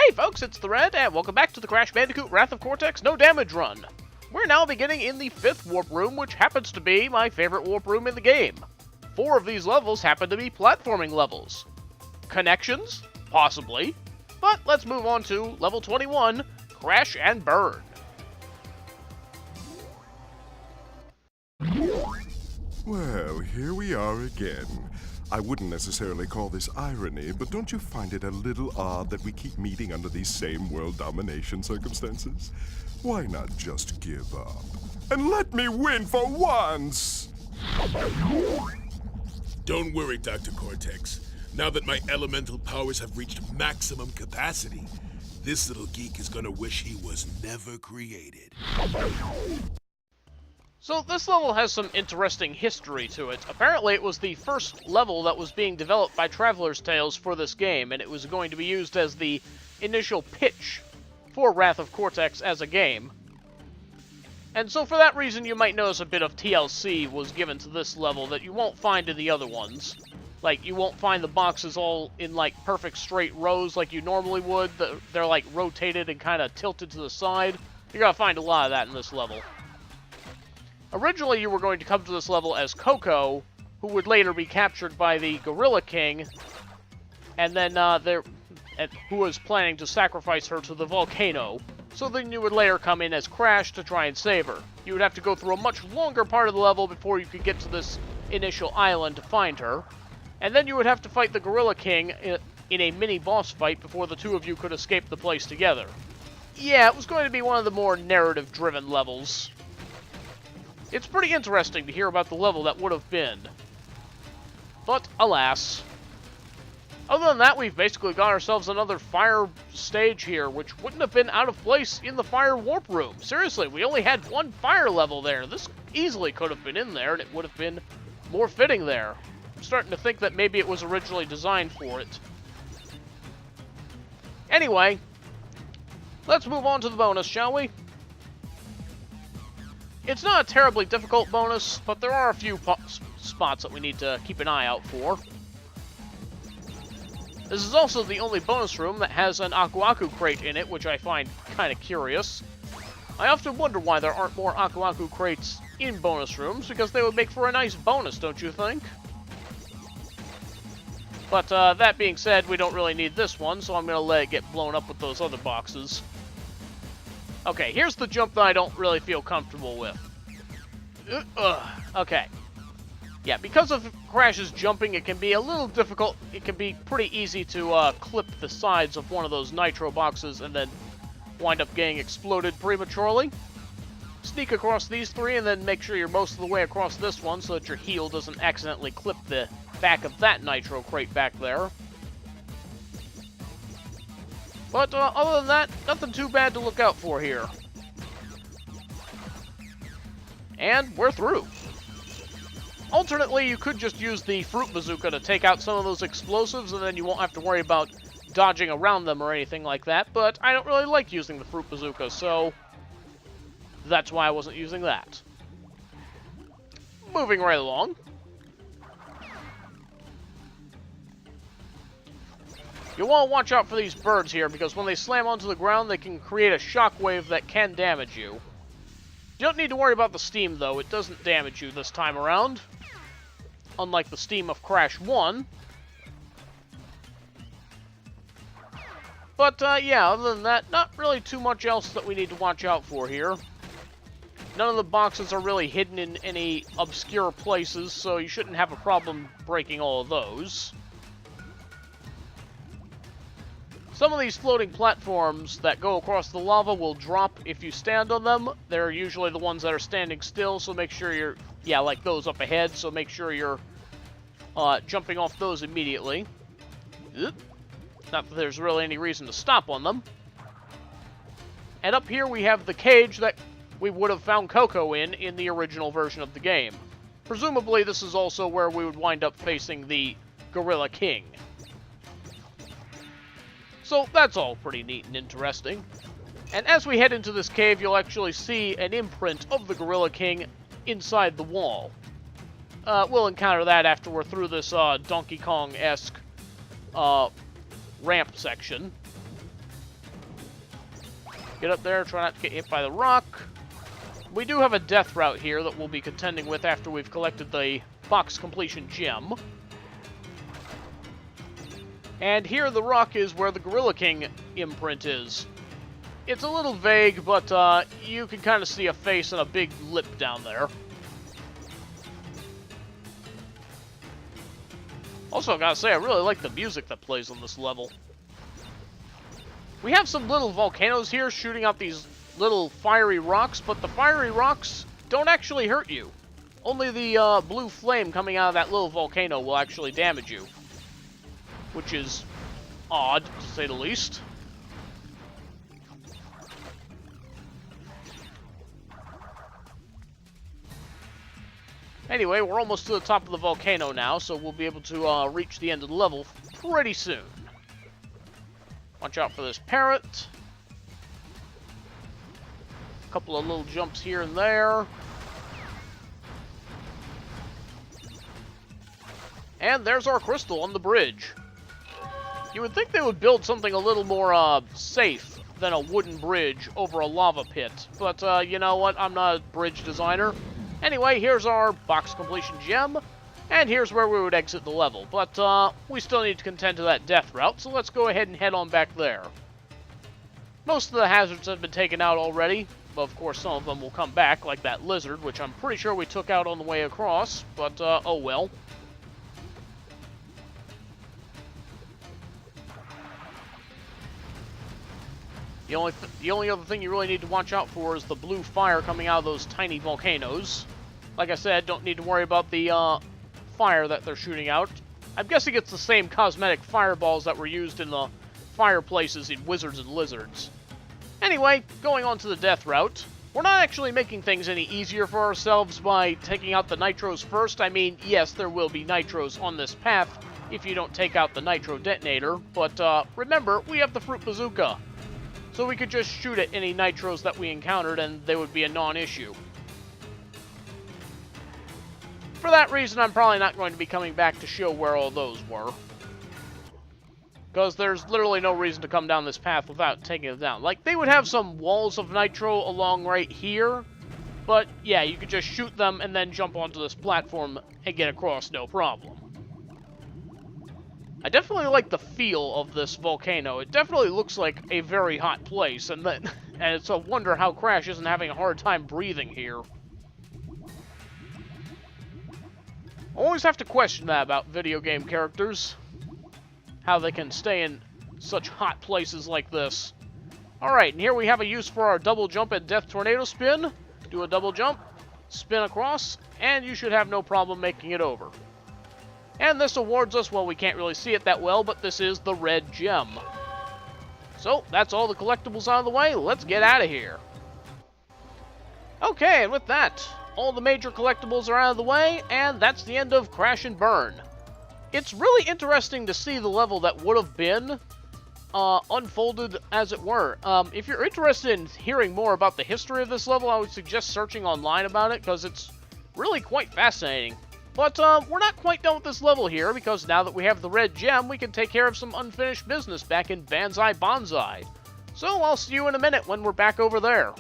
Hey folks, it's the Red, and welcome back to the Crash Bandicoot Wrath of Cortex No Damage run. We're now beginning in the 5th warp room, which happens to be my favorite warp room in the game. 4 of these levels happen to be platforming levels. Connections? Possibly. But let's move on to level 21, Crash and Burn. Well, here we are again. I wouldn't necessarily call this irony, but don't you find it a little odd that we keep meeting under these same world domination circumstances? Why not just give up? And let me win for once! Don't worry, Dr. Cortex. Now that my elemental powers have reached maximum capacity, this little geek is gonna wish he was never created. So this level has some interesting history to it. Apparently it was the first level that was being developed by Traveler's Tales for this game, and it was going to be used as the initial pitch for Wrath of Cortex as a game. And so for that reason you might notice a bit of TLC was given to this level that you won't find in the other ones. Like, you won't find the boxes all in, like, perfect straight rows like you normally would. They're, like, rotated and kind of tilted to the side. You're gonna find a lot of that in this level. Originally, you were going to come to this level as Coco, who would later be captured by the Gorilla King, and then who was planning to sacrifice her to the volcano. So then you would later come in as Crash to try and save her. You would have to go through a much longer part of the level before you could get to this initial island to find her. And then you would have to fight the Gorilla King in a mini-boss fight before the two of you could escape the place together. Yeah, it was going to be one of the more narrative-driven levels. It's pretty interesting to hear about the level that would have been. But, alas. Other than that, we've basically got ourselves another fire stage here, which wouldn't have been out of place in the fire warp room. Seriously, we only had one fire level there. This easily could have been in there, and it would have been more fitting there. I'm starting to think that maybe it was originally designed for it. Anyway, let's move on to the bonus, shall we? It's not a terribly difficult bonus, but there are a few spots that we need to keep an eye out for. This is also the only bonus room that has an Aku Aku crate in it, which I find kind of curious. I often wonder why there aren't more Aku Aku crates in bonus rooms, because they would make for a nice bonus, don't you think? But that being said, we don't really need this one, so I'm going to let it get blown up with those other boxes. Okay, here's the jump that I don't really feel comfortable with. Okay. Yeah, because of Crash's jumping, it can be a little difficult. It can be pretty easy to clip the sides of one of those nitro boxes and then wind up getting exploded prematurely. Sneak across these three and then make sure you're most of the way across this one so that your heel doesn't accidentally clip the back of that nitro crate back there. But other than that, nothing too bad to look out for here. And we're through. Alternately, you could just use the Fruit Bazooka to take out some of those explosives, and then you won't have to worry about dodging around them or anything like that, but I don't really like using the Fruit Bazooka, so that's why I wasn't using that. Moving right along. You'll want to watch out for these birds here, because when they slam onto the ground, they can create a shockwave that can damage you. You don't need to worry about the steam, though. It doesn't damage you this time around. Unlike the steam of Crash 1. But, yeah, other than that, not really too much else that we need to watch out for here. None of the boxes are really hidden in any obscure places, so you shouldn't have a problem breaking all of those. Some of these floating platforms that go across the lava will drop if you stand on them. They're usually the ones that are standing still, so make sure you're... Yeah, like those up ahead, so make sure you're jumping off those immediately. Oop. Not that there's really any reason to stop on them. And up here we have the cage that we would have found Coco in the original version of the game. Presumably this is also where we would wind up facing the Gorilla King. So that's all pretty neat and interesting. And as we head into this cave, you'll actually see an imprint of the Gorilla King inside the wall. We'll encounter that after we're through this Donkey Kong-esque ramp section. Get up there, try not to get hit by the rock. We do have a death route here that we'll be contending with after we've collected the box completion gem. And here the rock is where the Gorilla King imprint is. It's a little vague, but you can kind of see a face and a big lip down there. Also, I gotta say, I really like the music that plays on this level. We have some little volcanoes here shooting out these little fiery rocks, but the fiery rocks don't actually hurt you. Only the blue flame coming out of that little volcano will actually damage you. Which is odd, to say the least. Anyway, we're almost to the top of the volcano now, so we'll be able to reach the end of the level pretty soon. Watch out for this parrot. A couple of little jumps here and there. And there's our crystal on the bridge. You would think they would build something a little more safe than a wooden bridge over a lava pit. But you know what? I'm not a bridge designer. Anyway, here's our box completion gem, and here's where we would exit the level. But we still need to contend to that death route, so let's go ahead and head on back there. Most of the hazards have been taken out already, but of course some of them will come back, like that lizard, which I'm pretty sure we took out on the way across, but oh well. The only other thing you really need to watch out for is the blue fire coming out of those tiny volcanoes. Like I said, don't need to worry about the fire that they're shooting out. I'm guessing it's the same cosmetic fireballs that were used in the fireplaces in Wizards and Lizards. Anyway, going on to the death route. We're not actually making things any easier for ourselves by taking out the nitros first. I mean, yes, there will be nitros on this path if you don't take out the nitro detonator, but remember, we have the fruit bazooka. So we could just shoot at any nitros that we encountered and they would be a non-issue. For that reason, I'm probably not going to be coming back to show where all those were. Because there's literally no reason to come down this path without taking it down. Like, they would have some walls of nitro along right here. But, yeah, you could just shoot them and then jump onto this platform and get across, no problem. I definitely like the feel of this volcano. It definitely looks like a very hot place, and it's a wonder how Crash isn't having a hard time breathing here. Always have to question that about video game characters. How they can stay in such hot places like this. Alright, and here we have a use for our double jump and death tornado spin. Do a double jump, spin across, and you should have no problem making it over. And this awards us, well, we can't really see it that well, but this is the red gem. So, that's all the collectibles out of the way. Let's get out of here. Okay, and with that, all the major collectibles are out of the way, and that's the end of Crash and Burn. It's really interesting to see the level that would have been unfolded, as it were. If you're interested in hearing more about the history of this level, I would suggest searching online about it, because it's really quite fascinating. But we're not quite done with this level here, because now that we have the red gem, we can take care of some unfinished business back in Banzai Bonsai. So I'll see you in a minute when we're back over there.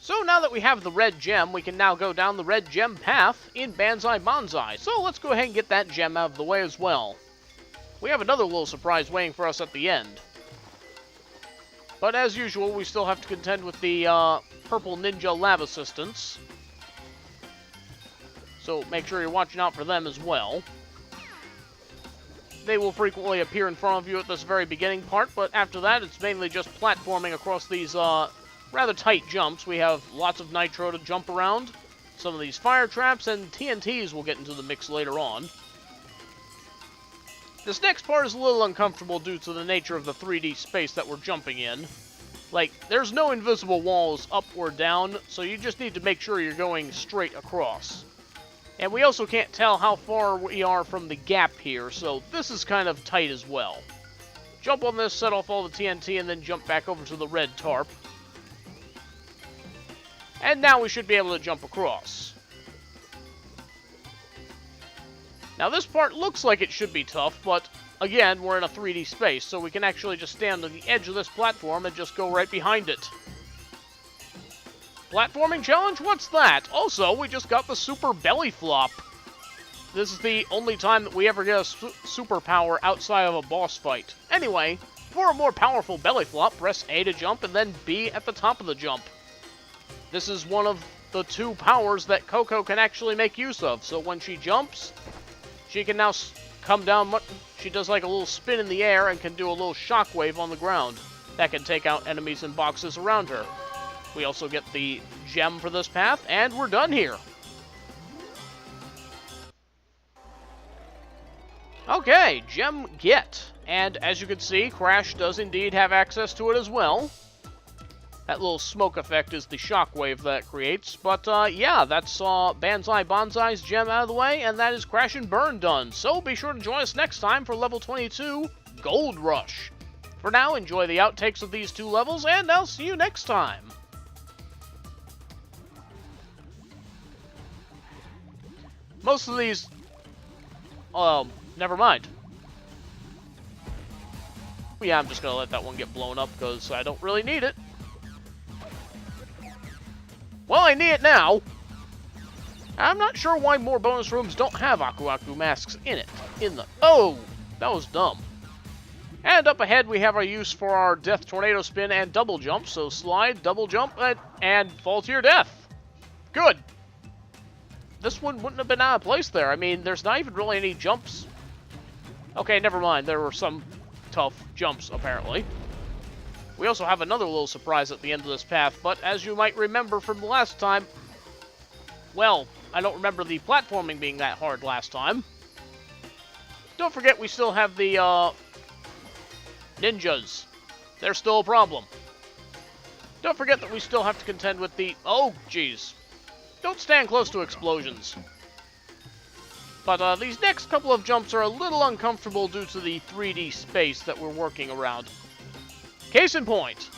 So now that we have the red gem, we can now go down the red gem path in Banzai Bonsai. So let's go ahead and get that gem out of the way as well. We have another little surprise waiting for us at the end. But as usual, we still have to contend with the purple ninja lab assistants. So make sure you're watching out for them as well. They will frequently appear in front of you at this very beginning part, but after that, it's mainly just platforming across these rather tight jumps. We have lots of nitro to jump around, some of these fire traps, and TNTs will get into the mix later on. This next part is a little uncomfortable due to the nature of the 3D space that we're jumping in. Like, there's no invisible walls up or down, so you just need to make sure you're going straight across. And we also can't tell how far we are from the gap here, so this is kind of tight as well. Jump on this, set off all the TNT, and then jump back over to the red tarp. And now we should be able to jump across. Now this part looks like it should be tough, but again, we're in a 3D space, so we can actually just stand on the edge of this platform and just go right behind it. Platforming challenge? What's that? Also, we just got the super belly flop. This is the only time that we ever get a superpower outside of a boss fight. Anyway, for a more powerful belly flop, press A to jump and then B at the top of the jump. This is one of the 2 powers that Coco can actually make use of. So when she jumps, she can now come down. She does like a little spin in the air and can do a little shockwave on the ground. That can take out enemies and boxes around her. We also get the gem for this path, and we're done here. Okay, gem get. And as you can see, Crash does indeed have access to it as well. That little smoke effect is the shockwave that it creates. But yeah, that's Banzai Bonsai's gem out of the way, and that is Crash and Burn done. So be sure to join us next time for level 22, Gold Rush. For now, enjoy the outtakes of these 2 levels, and I'll see you next time. Most of these... never mind. Yeah, I'm just gonna let that one get blown up, because I don't really need it. Well, I need it now. I'm not sure why more bonus rooms don't have Aku Aku masks in it. Oh! That was dumb. And up ahead, we have our use for our Death Tornado Spin and double jump. So slide, double jump, and fall to your death. Good. This one wouldn't have been out of place there. I mean, there's not even really any jumps. Okay, never mind. There were some tough jumps, apparently. We also have another little surprise at the end of this path, but as you might remember from the last time, well, I don't remember the platforming being that hard last time. Don't forget we still have the, ninjas. They're still a problem. Don't forget that we still have to contend with the... Oh, jeez. Don't stand close to explosions. But these next couple of jumps are a little uncomfortable due to the 3D space that we're working around. Case in point,